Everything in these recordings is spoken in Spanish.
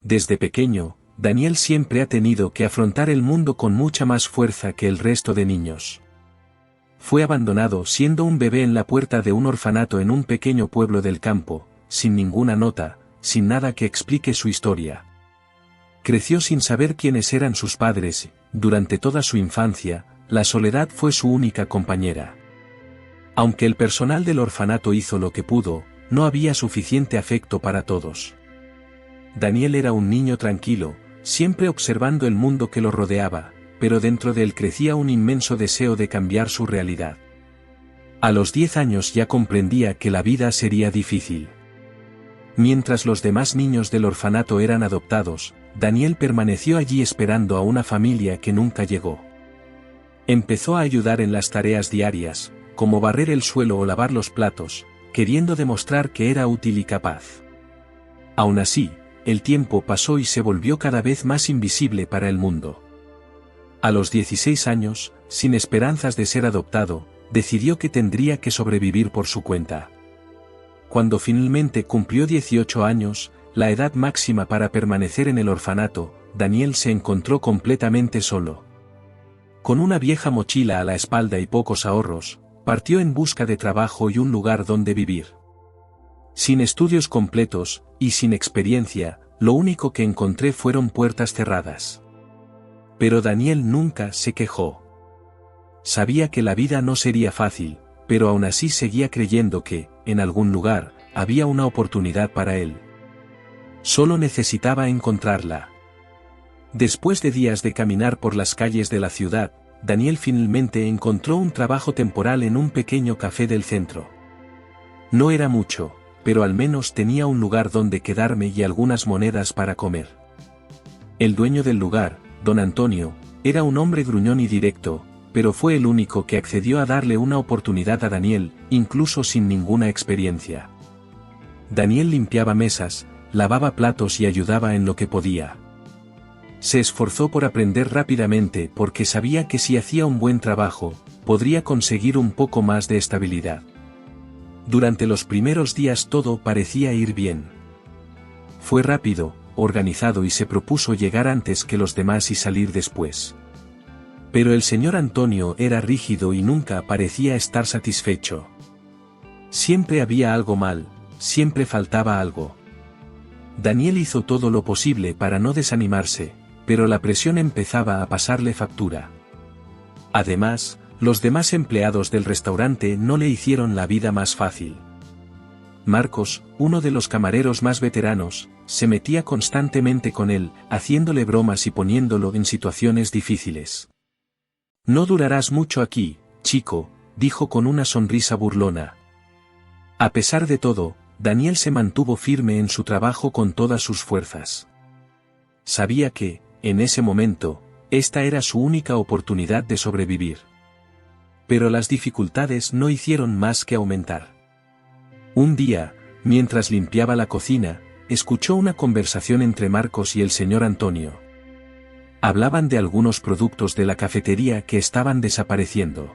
Desde pequeño, Daniel siempre ha tenido que afrontar el mundo con mucha más fuerza que el resto de niños. Fue abandonado siendo un bebé en la puerta de un orfanato en un pequeño pueblo del campo, sin ninguna nota, sin nada que explique su historia. Creció sin saber quiénes eran sus padres. Durante toda su infancia, la soledad fue su única compañera. Aunque el personal del orfanato hizo lo que pudo, no había suficiente afecto para todos. Daniel era un niño tranquilo, siempre observando el mundo que lo rodeaba, pero dentro de él crecía un inmenso deseo de cambiar su realidad. A los 10 años ya comprendía que la vida sería difícil. Mientras los demás niños del orfanato eran adoptados, Daniel permaneció allí esperando a una familia que nunca llegó. Empezó a ayudar en las tareas diarias, como barrer el suelo o lavar los platos, queriendo demostrar que era útil y capaz. Aún así, el tiempo pasó y se volvió cada vez más invisible para el mundo. A los 16 años, sin esperanzas de ser adoptado, decidió que tendría que sobrevivir por su cuenta. Cuando finalmente cumplió 18 años, la edad máxima para permanecer en el orfanato, Daniel se encontró completamente solo. Con una vieja mochila a la espalda y pocos ahorros, partió en busca de trabajo y un lugar donde vivir. Sin estudios completos, y sin experiencia, lo único que encontré fueron puertas cerradas. Pero Daniel nunca se quejó. Sabía que la vida no sería fácil, pero aún así seguía creyendo que, en algún lugar, había una oportunidad para él. Solo necesitaba encontrarla. Después de días de caminar por las calles de la ciudad, Daniel finalmente encontró un trabajo temporal en un pequeño café del centro. No era mucho, pero al menos tenía un lugar donde quedarme y algunas monedas para comer. El dueño del lugar, don Antonio, era un hombre gruñón y directo, pero fue el único que accedió a darle una oportunidad a Daniel, incluso sin ninguna experiencia. Daniel limpiaba mesas, lavaba platos y ayudaba en lo que podía. Se esforzó por aprender rápidamente porque sabía que si hacía un buen trabajo, podría conseguir un poco más de estabilidad. Durante los primeros días todo parecía ir bien. Fue rápido, organizado y se propuso llegar antes que los demás y salir después. Pero el señor Antonio era rígido y nunca parecía estar satisfecho. Siempre había algo mal, siempre faltaba algo. Daniel hizo todo lo posible para no desanimarse, pero la presión empezaba a pasarle factura. Además, los demás empleados del restaurante no le hicieron la vida más fácil. Marcos, uno de los camareros más veteranos, se metía constantemente con él, haciéndole bromas y poniéndolo en situaciones difíciles. «No durarás mucho aquí, chico», dijo con una sonrisa burlona. A pesar de todo, Daniel se mantuvo firme en su trabajo con todas sus fuerzas. Sabía que, en ese momento, esta era su única oportunidad de sobrevivir. Pero las dificultades no hicieron más que aumentar. Un día, mientras limpiaba la cocina, escuchó una conversación entre Marcos y el señor Antonio. Hablaban de algunos productos de la cafetería que estaban desapareciendo.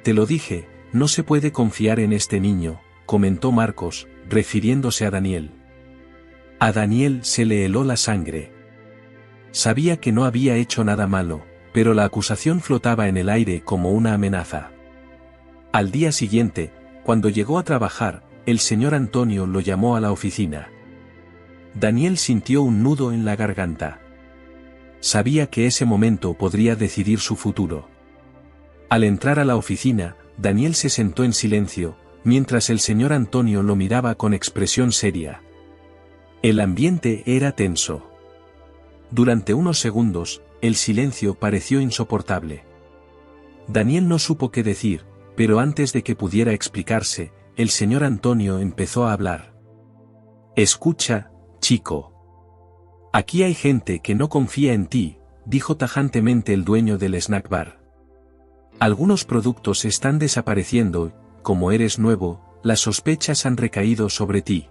«Te lo dije, no se puede confiar en este niño», comentó Marcos, refiriéndose a Daniel. A Daniel se le heló la sangre. Sabía que no había hecho nada malo, pero la acusación flotaba en el aire como una amenaza. Al día siguiente, cuando llegó a trabajar, el señor Antonio lo llamó a la oficina. Daniel sintió un nudo en la garganta. Sabía que ese momento podría decidir su futuro. Al entrar a la oficina, Daniel se sentó en silencio, mientras el señor Antonio lo miraba con expresión seria. El ambiente era tenso. Durante unos segundos, el silencio pareció insoportable. Daniel no supo qué decir, pero antes de que pudiera explicarse, el señor Antonio empezó a hablar. «Escucha, chico. Aquí hay gente que no confía en ti», dijo tajantemente el dueño del snack bar. «Algunos productos están desapareciendo, como eres nuevo, las sospechas han recaído sobre ti».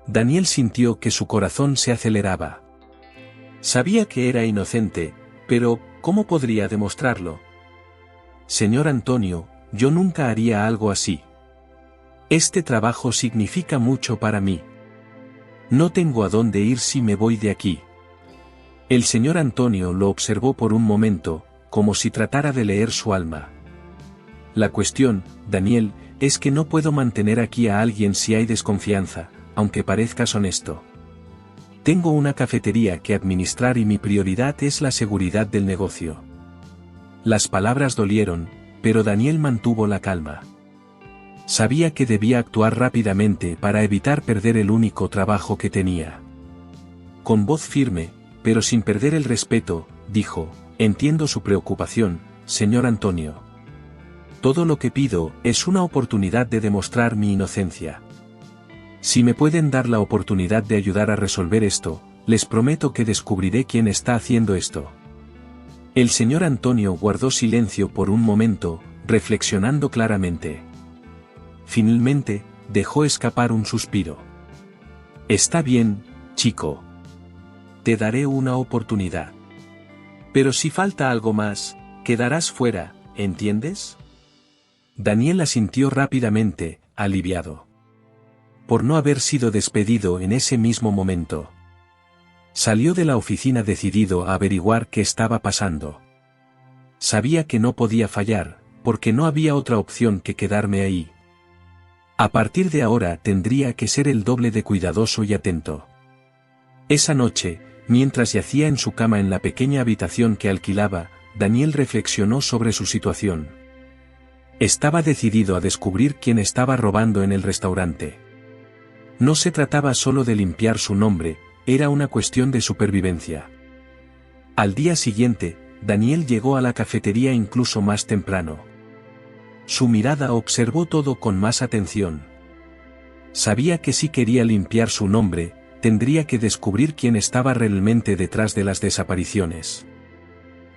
Daniel sintió que su corazón se aceleraba. Sabía que era inocente, pero ¿cómo podría demostrarlo? «Señor Antonio, yo nunca haría algo así. Este trabajo significa mucho para mí. No tengo a dónde ir si me voy de aquí. El señor Antonio lo observó por un momento, como si tratara de leer su alma. La cuestión, Daniel, es que no puedo mantener aquí a alguien si hay desconfianza, aunque parezcas honesto. Tengo una cafetería que administrar y mi prioridad es la seguridad del negocio. Las palabras dolieron, pero Daniel mantuvo la calma. Sabía que debía actuar rápidamente para evitar perder el único trabajo que tenía. Con voz firme, pero sin perder el respeto, dijo: entiendo su preocupación, señor Antonio. Todo lo que pido es una oportunidad de demostrar mi inocencia. Si me pueden dar la oportunidad de ayudar a resolver esto, les prometo que descubriré quién está haciendo esto. El señor Antonio guardó silencio por un momento, reflexionando claramente. Finalmente, dejó escapar un suspiro. Está bien, chico. Te daré una oportunidad. Pero si falta algo más, quedarás fuera, ¿entiendes? Daniel asintió rápidamente, aliviado. Por no haber sido despedido en ese mismo momento. Salió de la oficina decidido a averiguar qué estaba pasando. Sabía que no podía fallar, porque no había otra opción que quedarme ahí. A partir de ahora tendría que ser el doble de cuidadoso y atento. Esa noche, mientras yacía en su cama en la pequeña habitación que alquilaba, Daniel reflexionó sobre su situación. Estaba decidido a descubrir quién estaba robando en el restaurante. No se trataba solo de limpiar su nombre, era una cuestión de supervivencia. Al día siguiente, Daniel llegó a la cafetería incluso más temprano. Su mirada observó todo con más atención. Sabía que si quería limpiar su nombre, tendría que descubrir quién estaba realmente detrás de las desapariciones.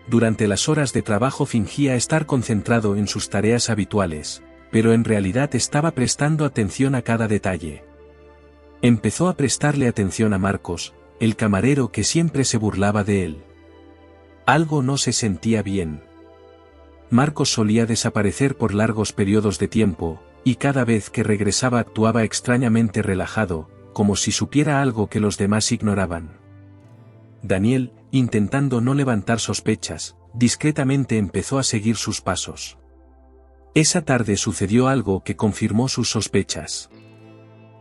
Durante las horas de trabajo fingía estar concentrado en sus tareas habituales, pero en realidad estaba prestando atención a cada detalle. Empezó a prestarle atención a Marcos, el camarero que siempre se burlaba de él. Algo no se sentía bien. Marcos solía desaparecer por largos periodos de tiempo, y cada vez que regresaba actuaba extrañamente relajado, como si supiera algo que los demás ignoraban. Daniel, intentando no levantar sospechas, discretamente empezó a seguir sus pasos. Esa tarde sucedió algo que confirmó sus sospechas.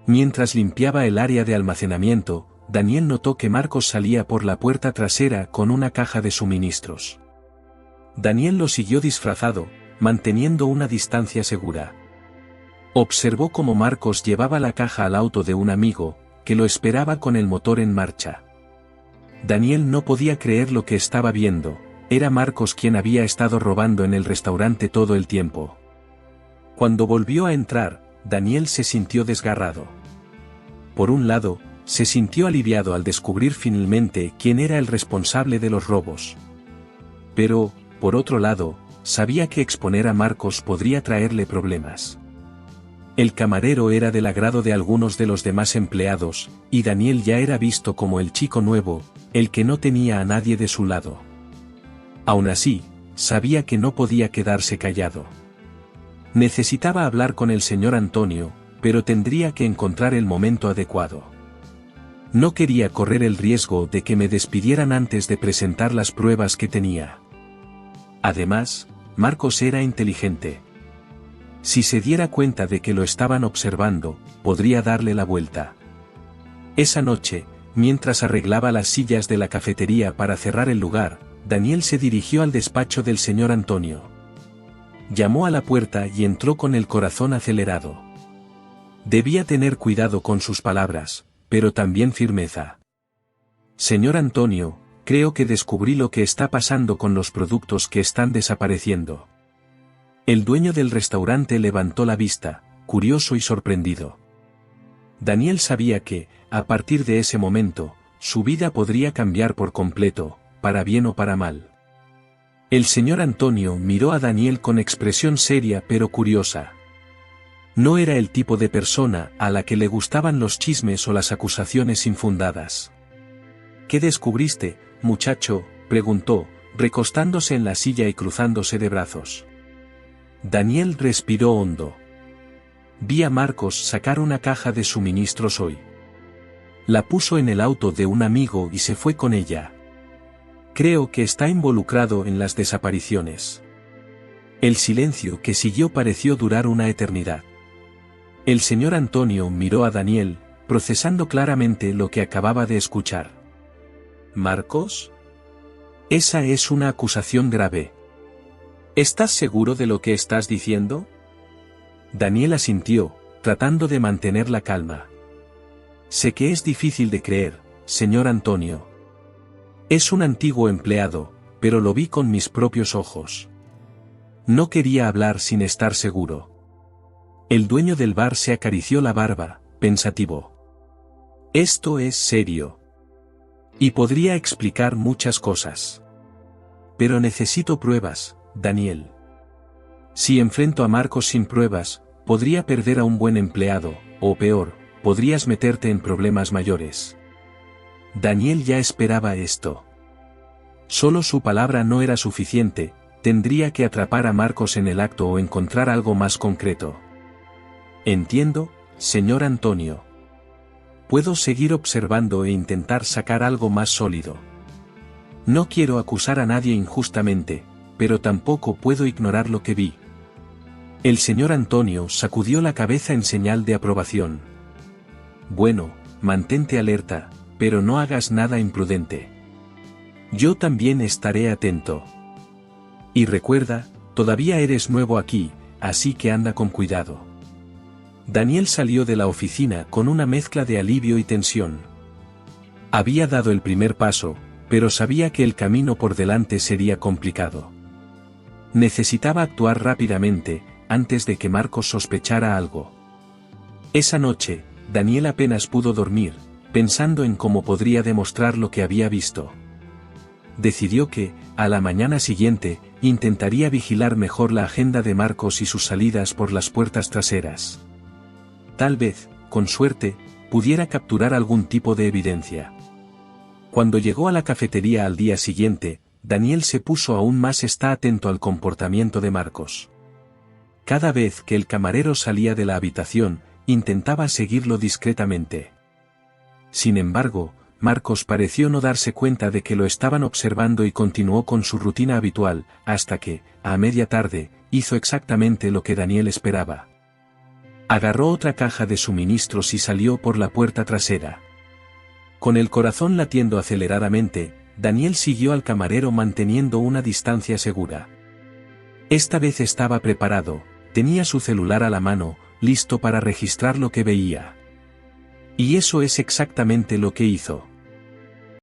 Mientras limpiaba el área de almacenamiento, Daniel notó que Marcos salía por la puerta trasera con una caja de suministros. Daniel lo siguió disfrazado, manteniendo una distancia segura. Observó cómo Marcos llevaba la caja al auto de un amigo, que lo esperaba con el motor en marcha. Daniel no podía creer lo que estaba viendo, era Marcos quien había estado robando en el restaurante todo el tiempo. Cuando volvió a entrar, Daniel se sintió desgarrado. Por un lado, se sintió aliviado al descubrir finalmente quién era el responsable de los robos. Pero, por otro lado, sabía que exponer a Marcos podría traerle problemas. El camarero era del agrado de algunos de los demás empleados, y Daniel ya era visto como el chico nuevo, el que no tenía a nadie de su lado. Aún así, sabía que no podía quedarse callado. Necesitaba hablar con el señor Antonio, pero tendría que encontrar el momento adecuado. No quería correr el riesgo de que me despidieran antes de presentar las pruebas que tenía. Además, Marcos era inteligente. Si se diera cuenta de que lo estaban observando, podría darle la vuelta. Esa noche, mientras arreglaba las sillas de la cafetería para cerrar el lugar, Daniel se dirigió al despacho del señor Antonio. Llamó a la puerta y entró con el corazón acelerado. Debía tener cuidado con sus palabras, pero también firmeza. Señor Antonio, creo que descubrí lo que está pasando con los productos que están desapareciendo. El dueño del restaurante levantó la vista, curioso y sorprendido. Daniel sabía que, a partir de ese momento, su vida podría cambiar por completo, para bien o para mal. El señor Antonio miró a Daniel con expresión seria pero curiosa. No era el tipo de persona a la que le gustaban los chismes o las acusaciones infundadas. ¿Qué descubriste, muchacho?, preguntó, recostándose en la silla y cruzándose de brazos. Daniel respiró hondo. Vi a Marcos sacar una caja de suministros hoy. La puso en el auto de un amigo y se fue con ella. Creo que está involucrado en las desapariciones. El silencio que siguió pareció durar una eternidad. El señor Antonio miró a Daniel, procesando claramente lo que acababa de escuchar. ¿Marcos? Esa es una acusación grave. ¿Estás seguro de lo que estás diciendo? Daniel asintió, tratando de mantener la calma. Sé que es difícil de creer, señor Antonio. Es un antiguo empleado, pero lo vi con mis propios ojos. No quería hablar sin estar seguro. El dueño del bar se acarició la barba, pensativo. Esto es serio. Y podría explicar muchas cosas. Pero necesito pruebas, Daniel. Si enfrento a Marcos sin pruebas, podría perder a un buen empleado, o peor, podrías meterte en problemas mayores. Daniel ya esperaba esto. Solo su palabra no era suficiente, tendría que atrapar a Marcos en el acto o encontrar algo más concreto. Entiendo, señor Antonio. Puedo seguir observando e intentar sacar algo más sólido. No quiero acusar a nadie injustamente, pero tampoco puedo ignorar lo que vi. El señor Antonio sacudió la cabeza en señal de aprobación. Bueno, mantente alerta, pero no hagas nada imprudente. Yo también estaré atento. Y recuerda, todavía eres nuevo aquí, así que anda con cuidado. Daniel salió de la oficina con una mezcla de alivio y tensión. Había dado el primer paso, pero sabía que el camino por delante sería complicado. Necesitaba actuar rápidamente, antes de que Marcos sospechara algo. Esa noche, Daniel apenas pudo dormir, pensando en cómo podría demostrar lo que había visto. Decidió que, a la mañana siguiente, intentaría vigilar mejor la agenda de Marcos y sus salidas por las puertas traseras. Tal vez, con suerte, pudiera capturar algún tipo de evidencia. Cuando llegó a la cafetería al día siguiente, Daniel se puso aún más atento al comportamiento de Marcos. Cada vez que el camarero salía de la habitación, intentaba seguirlo discretamente. Sin embargo, Marcos pareció no darse cuenta de que lo estaban observando y continuó con su rutina habitual, hasta que, a media tarde, hizo exactamente lo que Daniel esperaba. Agarró otra caja de suministros y salió por la puerta trasera. Con el corazón latiendo aceleradamente, Daniel siguió al camarero manteniendo una distancia segura. Esta vez estaba preparado, tenía su celular a la mano, listo para registrar lo que veía. Y eso es exactamente lo que hizo.